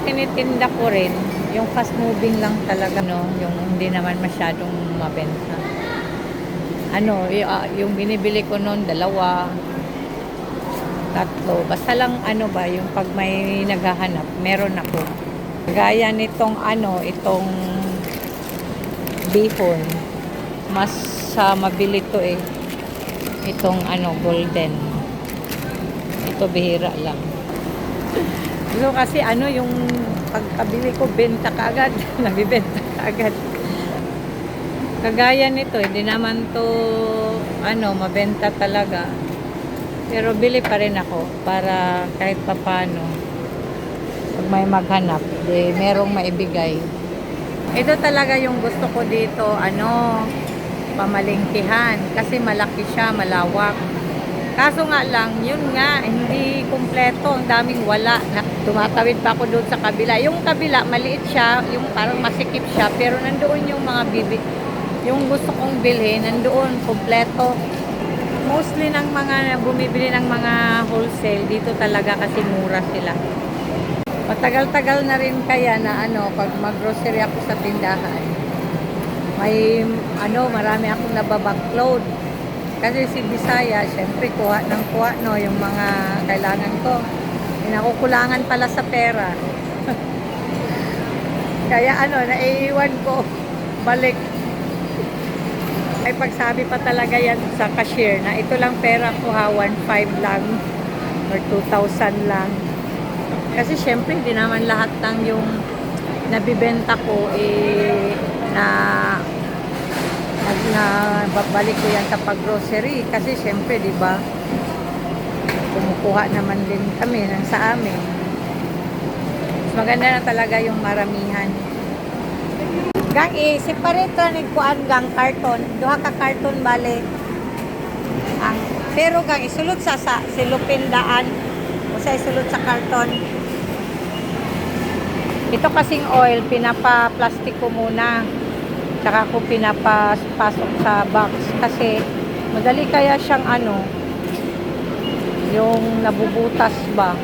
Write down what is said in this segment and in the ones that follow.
tinitinda ko rin, yung fast moving lang talaga, no, yung hindi naman masyadong mabenta. Yung binibili ko noon, 2, 3. Basta lang ba, yung pag may naghahanap, meron ako. Gaya nitong itong bihon. Mas mabili to eh. Itong golden. Ito bihira lang. So kasi yung pagkabili ko, benta kaagad. Nabibenta kaagad. Kagaya nito, hindi naman to mabenta talaga. Pero bili pa rin ako para kahit papano pag may maghanap, merong maibigay. Ito talaga yung gusto ko dito, pamalingkihan. Kasi malaki siya, malawak. Kaso nga lang, yun nga, hindi kumpleto. Ang daming wala. Tumatawid pa ako doon sa kabila. Yung kabila, maliit siya. Yung parang masikip siya. Pero nandoon yung mga yung gusto kong bilhin, nandoon, kumpleto. Mostly ng mga bumibili ng mga wholesale, dito talaga kasi mura sila. Matagal-tagal na rin kaya na pag mag-grocery ako sa tindahan, may marami akong nababacklog. Kasi si Bisaya, syempre kuha ng kuha yung mga kailangan ko. Nakukulangan pala sa pera. Kaya naiiwan ko balik. Ay pagsabi pa talaga yan sa cashier na ito lang pera ko ha, 1,500 lang or 2,000 lang. Kasi syempre hindi naman lahat ng yung nabibenta ko babalik ko yan sa pag-grocery. Kasi syempre, di ba, kumukuha naman din kami sa amin. Mas maganda na talaga yung maramihan. Gang separate ra ni kuan gang karton, duha ka karton bale. Pero gang isulod sa silupin daan o sa isulod sa karton. Ito kasing oil pinapa-plastic ko muna. Tsaka ko pinapasok sa box kasi madali kaya siyang yung nabubutas ba.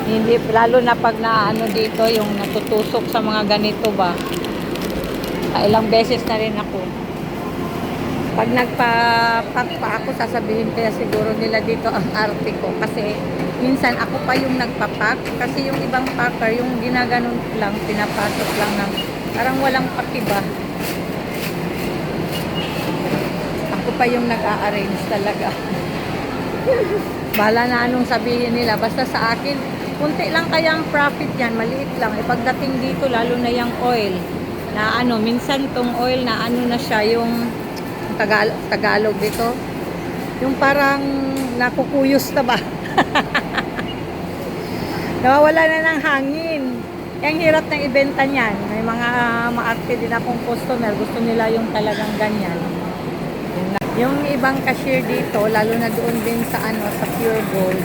Hindi lalo na pag dito yung natutusok sa mga ganito ba. Ilang beses na rin ako. Pag nagpa-pack pa ako, sasabihin kaya siguro nila dito ang arte ko. Kasi minsan ako pa yung nagpa-pack. Kasi yung ibang packer, yung ginaganon lang, pinapasok lang ng parang walang pakiba. Ako pa yung nag-a-arrange talaga. Bahala na anong sabihin nila. Basta sa akin, kunti lang kaya ang profit yan. Maliit lang. Pagdating dito, lalo na yung oil. Na minsan tong oil na na siya, yung Tagalog dito, yung parang nakukuyos na ba? Nawawala na ng hangin. Ang hirap ng ibenta niyan. May mga maarte din akong customer, gusto nila yung talagang ganyan. Yung ibang cashier dito, lalo na doon din sa sa Pure Gold,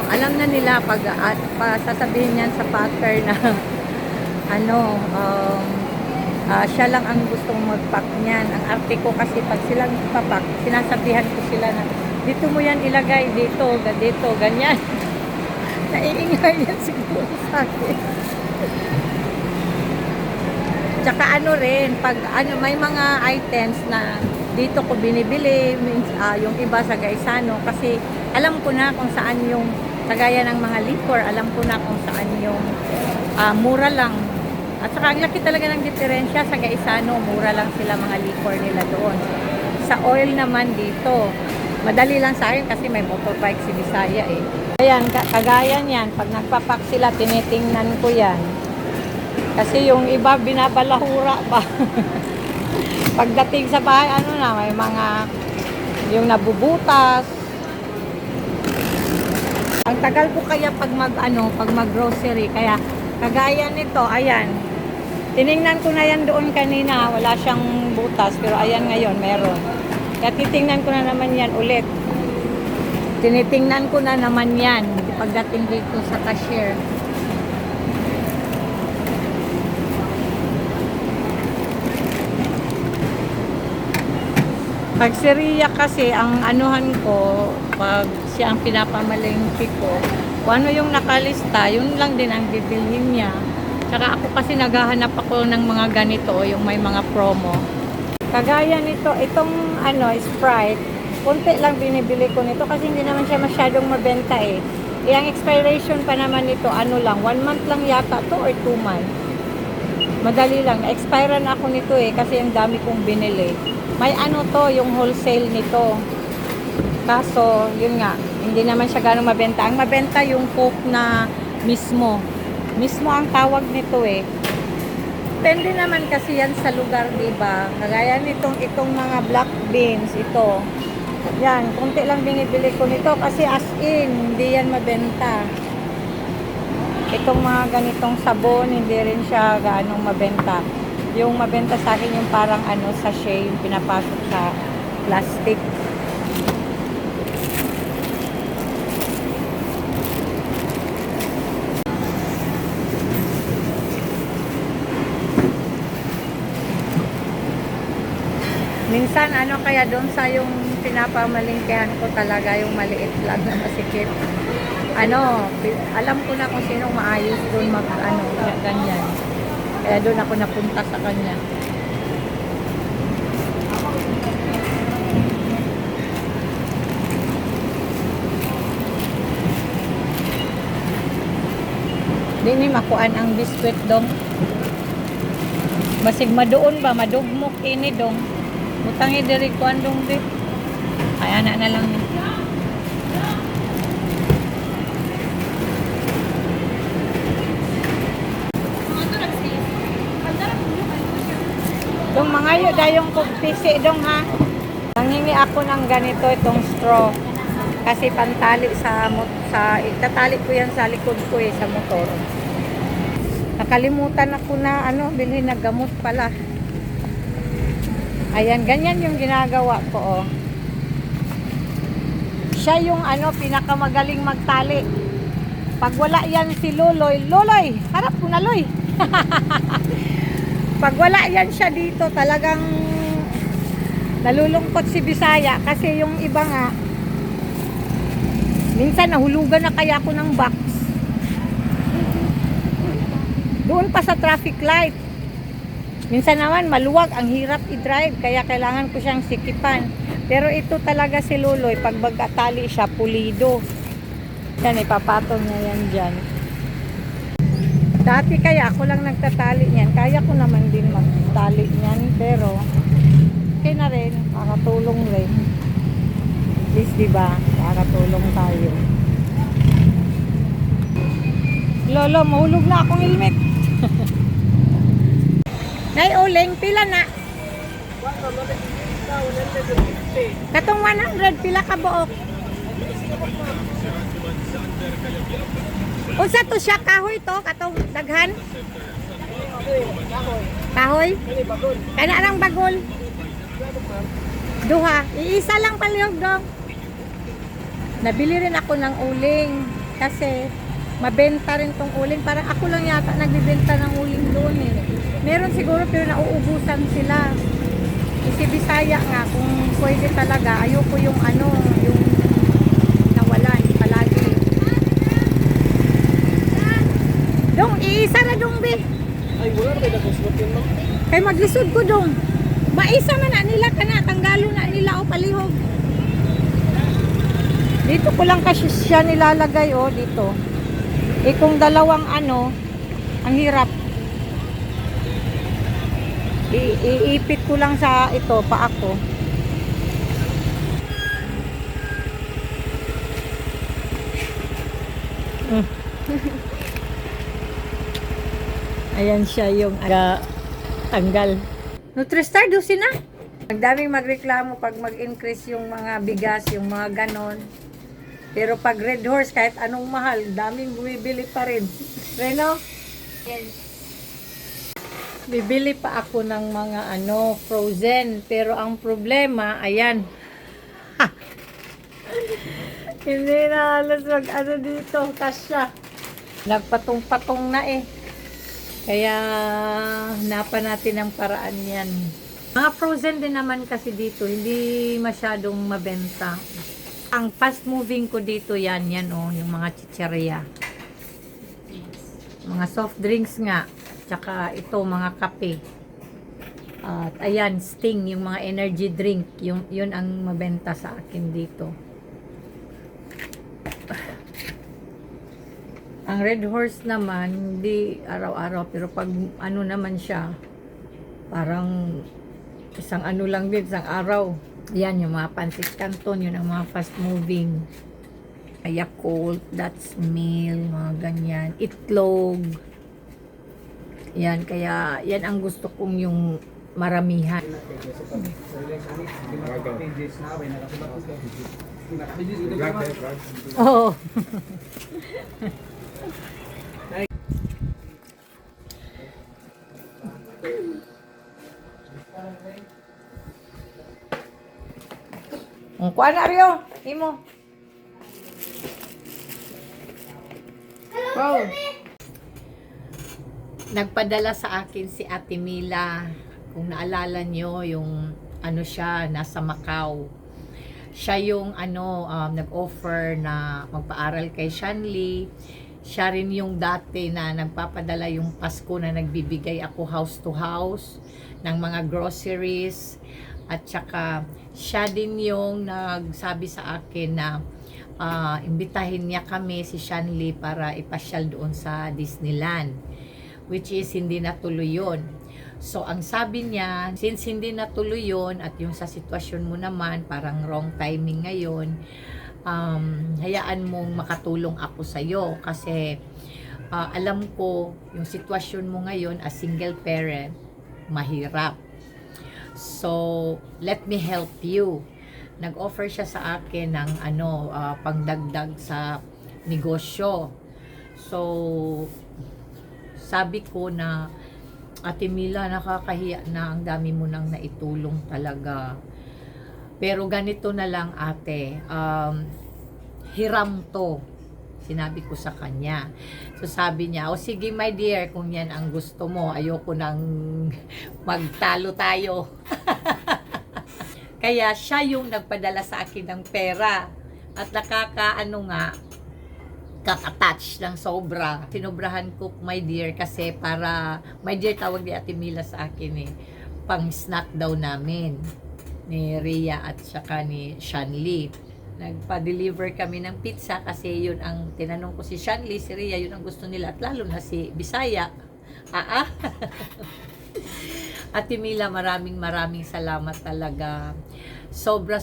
alam na nila pag sasabihin niyan sa packer na siya lang ang gustong mag-pack niyan. Ang arte ko kasi pag silang papak, sinasabihan ko sila na dito mo yan ilagay, dito, ganyan. Naiingay yan siguro sa akin. Tsaka rin, pag may mga items na dito ko binibili, yung iba sa Gaisano, kasi alam ko na kung saan yung kagaya ng mga liquor, alam ko na kung saan yung mura lang. At saka ang laki talaga ng diferensya sa Gaisano, mura lang sila mga liquor nila doon. Sa oil naman dito, madali lang sa akin kasi may motorbike si Bisaya eh. Ayan, kagaya niyan, pag nagpapak sila, tinitingnan ko yan. Kasi yung iba binabalahura pa. Pagdating sa bahay, may mga yung nabubutas. Ang tagal ko kaya pag mag-grocery, kaya kagaya nito, ayan. Tiningnan ko na yan doon kanina, wala siyang butas, pero ayan ngayon, meron. Kaya titingnan ko na naman yan ulit. Tinitingnan ko na naman yan pagdating dito sa cashier. Pag si Ria kasi, ang anuhan ko, pag siya ang pinapamalengke ko, Kung ano yung nakalista, yun lang din ang bibilhin niya. Tsaka ako kasi naghahanap ako ng mga ganito, yung may mga promo. Kagaya nito, itong Sprite, konti lang binibili ko nito kasi hindi naman siya masyadong mabenta eh. Ang expiration pa naman nito, 1 month lang yata to or 2 months. Madali lang, na-expire na ako nito eh kasi ang dami kong binili. May yung wholesale nito. Kaso, yun nga, hindi naman siya ganong mabenta. Ang mabenta yung Coke na mismo. Mismo ang tawag nito eh. Depende naman kasi yan sa lugar, diba? Kagaya itong mga black beans, ito. Yan, kunti lang binibili ko nito kasi as in, hindi yan mabenta. Itong mga ganitong sabon, hindi rin siya gaanong mabenta. Yung mabenta sa akin yung parang sachet, yung pinapasok sa plastic. Minsan kaya doon sa yung pinapamalingkehan ko talaga yung maliit lang na masikip. Alam ko na kung sinong maayos doon ganyan. Kaya doon ako napunta sa kanya. Di ni makuan ang biskwit dong. Basig madoon ba, madugmok ini dong. Mutangi diri kuan dong di. Ay ana na lang. Dong mangayo dayong pisi dong ha. Nangingi ako ng ganito itong straw. Kasi pantali itatali ko yan sa likod ko sa motor. Nakalimutan ako na bilhin na gamot pala. Ayan, ganyan yung ginagawa ko Siya yung pinakamagaling magtali. Pag wala yan si Loloy, harap ko na Loy. Pag wala yan siya dito, talagang nalulungkot si Bisaya kasi yung iba nga minsan nahulugan na kaya ako ng box. Doon pa sa traffic light. Minsan naman maluwag, ang hirap i-drive kaya kailangan ko siyang sikipan. Pero ito talaga si Luloy, pag magkatali siya, pulido. Yan, ipapatong niya yan dyan. Dati kaya ako lang nagtatali niyan. Kaya ko naman din magtali niyan. Pero, okay na rin. Makatulong rin. At least, diba? Makatulong tayo. Lolo, mahulog na akong helmet. Nay uling, pila na? Katong 100, pila ka buok? Unsa to siya, kahoy to? Katong daghan? Kahoy? Kana lang bagol? Duha. Iisa lang palihog dong. Nabili rin ako ng uling. Kasi mabenta rin tong uling. Parang ako lang yata nagbibenta ng uling doon eh. Meron siguro pero nauubusan sila. Si Bisaya nga, kung pwede talaga, ayoko yung yung nawalan palagi. Dong, iisa na dong, be. Ay, wala na may naguswat yun, no? Kay maglisod ko dong. Maisa man na nila kana, tanggalo na nila o palihog. Dito ko lang kasi siya nilalagay dito. Kung dalawang ang hirap. Iipit ko lang sa paa ko. Ayan siya yung tanggal. Nutristar, dosin na. Ang daming magreklamo pag mag-increase yung mga bigas, yung mga ganon. Pero pag Red Horse, kahit anong mahal, daming bumibili pa rin. Reno? Yes. Bibili pa ako ng mga frozen. Pero ang problema, ayan. Hindi na halos dito, kasya. Nagpatong-patong na eh. Kaya, hanapan natin ang paraan yan. Mga frozen din naman kasi dito, hindi masyadong mabenta. Ang fast moving ko dito yan oh, yung mga chicheria. Mga soft drinks nga. Tsaka ito, mga kape. At ayan, Sting, yung mga energy drink. Yun ang mabenta sa akin dito. Ang Red Horse naman, hindi araw-araw. Pero pag ano naman siya, parang isang ano lang din, isang araw. Yan, yung mga Pancit Canton, yun ang mga fast moving. Yakult, that's meal, mga ganyan. Itlog. Yan, kaya yan ang gusto kong yung maramihan. Oo. Ang kuha na Rio, imo. Wow. Nagpadala sa akin si Ate Mila. Kung naalala nyo, yung ano siya, nasa Macau. Siya yung nag-offer na magpaaral kay Shanley. Siya rin yung dati na nagpapadala yung Pasko na nagbibigay ako house to house ng mga groceries. At saka siya din yung nagsabi sa akin na imbitahin niya kami si Shanley para ipasyal doon sa Disneyland, which is hindi natuloy yun. So ang sabi niya, since hindi natuloy yun at yung sa sitwasyon mo naman parang wrong timing ngayon, hayaan mong makatulong ako sa'yo kasi alam ko yung sitwasyon mo ngayon as single parent mahirap. So, let me help you. Nag-offer siya sa akin ng pangdagdag sa negosyo. So, sabi ko na, Ate Mila, nakakahiya na, ang dami mo nang naitulong talaga. Pero ganito na lang ate, hiram to. Sinabi ko sa kanya. So sabi niya, o sige my dear, kung yan ang gusto mo, ayoko nang magtalo tayo. Kaya siya yung nagpadala sa akin ng pera. At kaka-touch ng sobra. Sinobrahan ko my dear kasi para, my dear tawag ni Ate Mila sa akin pang snack daw namin ni Rhea at saka ni Shanley. Nagpa-deliver kami ng pizza kasi yun ang tinanong ko si Shanley, si Rhea, yun ang gusto nila at lalo na si Bisaya. Ate Mila, maraming salamat talaga. Sobra.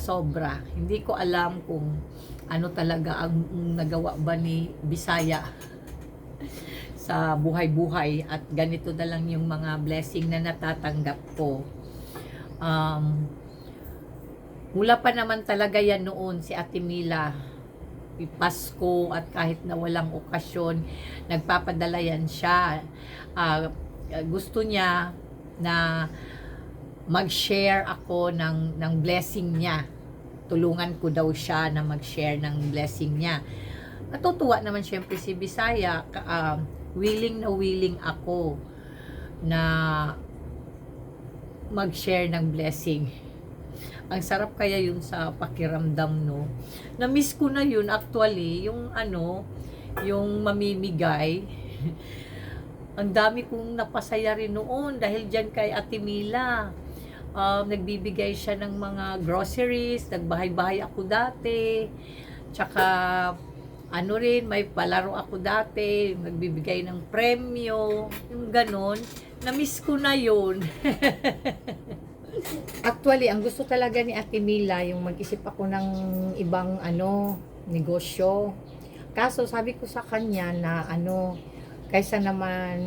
Hindi ko alam kung ano talaga ang nagawa ba ni Bisaya sa buhay-buhay at ganito na lang yung mga blessing na natatanggap ko. Mula pa naman talaga yan noon si Ate Mila. Pasko at kahit na walang okasyon, nagpapadala yan siya. Gusto niya na mag-share ako ng blessing niya. Tulungan ko daw siya na mag-share ng blessing niya. Natutuwa naman syempre si Bisaya. Willing ako na mag-share ng blessing. Ang sarap kaya yun sa pakiramdam, no? Na-miss ko na yun actually, yung yung mamimigay. Ang dami kong napasaya rin noon dahil dyan kay Ate Mila. Nagbibigay siya ng mga groceries, nagbahay-bahay ako dati. Tsaka may palaro ako dati, nagbibigay ng premyo, yung ganon. Na-miss ko na yun. Actually, ang gusto talaga ni Ate Mila, yung mag-isip ako ng ibang negosyo. Kaso sabi ko sa kanya na kaysa naman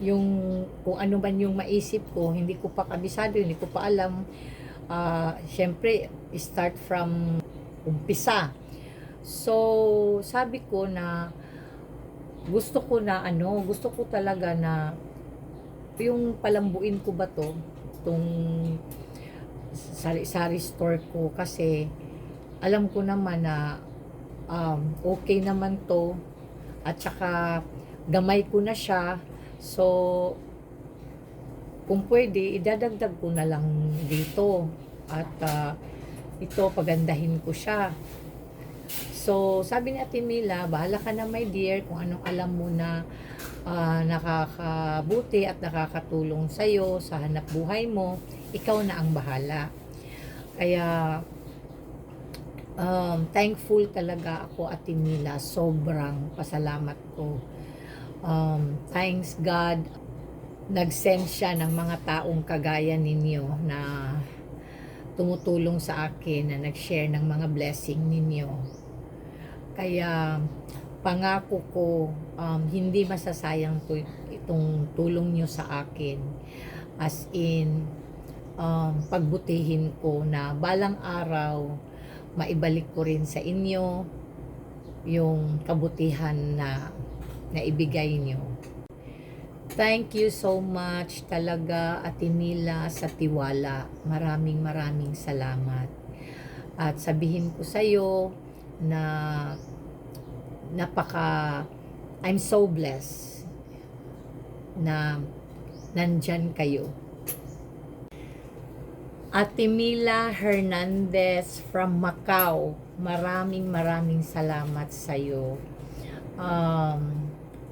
yung kung ano man yung maisip ko, hindi ko pa kabisado, hindi ko pa alam. Syempre, start from umpisa. So, sabi ko na gusto ko talaga na yung palambuin ko ba to, itong sari-sari store ko kasi alam ko naman na okay naman to at saka gamay ko na siya, so kung pwede idadagdag ko na lang dito at ito pagandahin ko siya So, sabi ni Ate Mila, bahala ka na my dear kung anong alam mo na nakakabuti at nakakatulong sa'yo sa hanap buhay mo, ikaw na ang bahala. Kaya, thankful talaga ako, Ate Mila. Sobrang pasalamat ko. Thanks God, nag-send siya ng mga taong kagaya ninyo na tumutulong sa akin, na nag-share ng mga blessing ninyo. Kaya pangako ko, hindi masasayang itong tulong nyo sa akin. As in, pagbutihin ko na balang araw, maibalik ko rin sa inyo yung kabutihan na naibigay nyo. Thank you so much talaga, Ate Mila, sa tiwala. Maraming salamat. At sabihin ko sa'yo na I'm so blessed na nandyan kayo. Ate Mila Hernandez from Macau, maraming salamat sa'yo.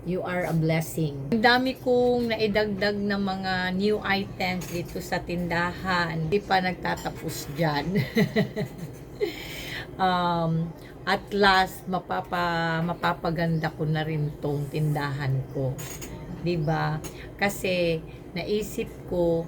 You are a blessing. Ang dami kong naidagdag na mga new items dito sa tindahan. Hindi pa nagtatapos dyan. At last, mapapaganda ko na rin tong tindahan ko. 'Di ba? Kasi naisip ko,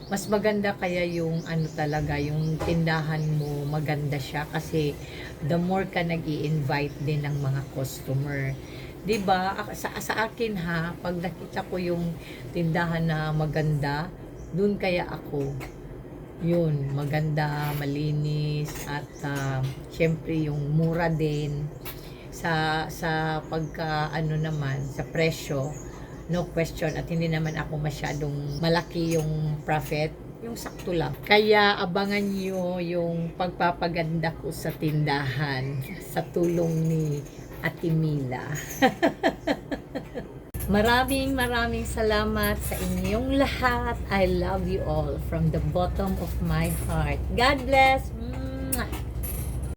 mas maganda kaya yung talaga, yung tindahan mo, maganda siya kasi the more ka nag-i-invite din ng mga customer. 'Di ba? Sa akin ha, pag nakita ko yung tindahan na maganda, dun kaya ako. Yun, maganda, malinis at syempre yung mura din sa pagka naman sa presyo, no question, at hindi naman ako masyadong malaki yung profit, yung sakto lang. Kaya abangan nyo yung pagpapaganda ko sa tindahan sa tulong ni Ate Mila. Maraming salamat sa inyong lahat. I love you all from the bottom of my heart. God bless.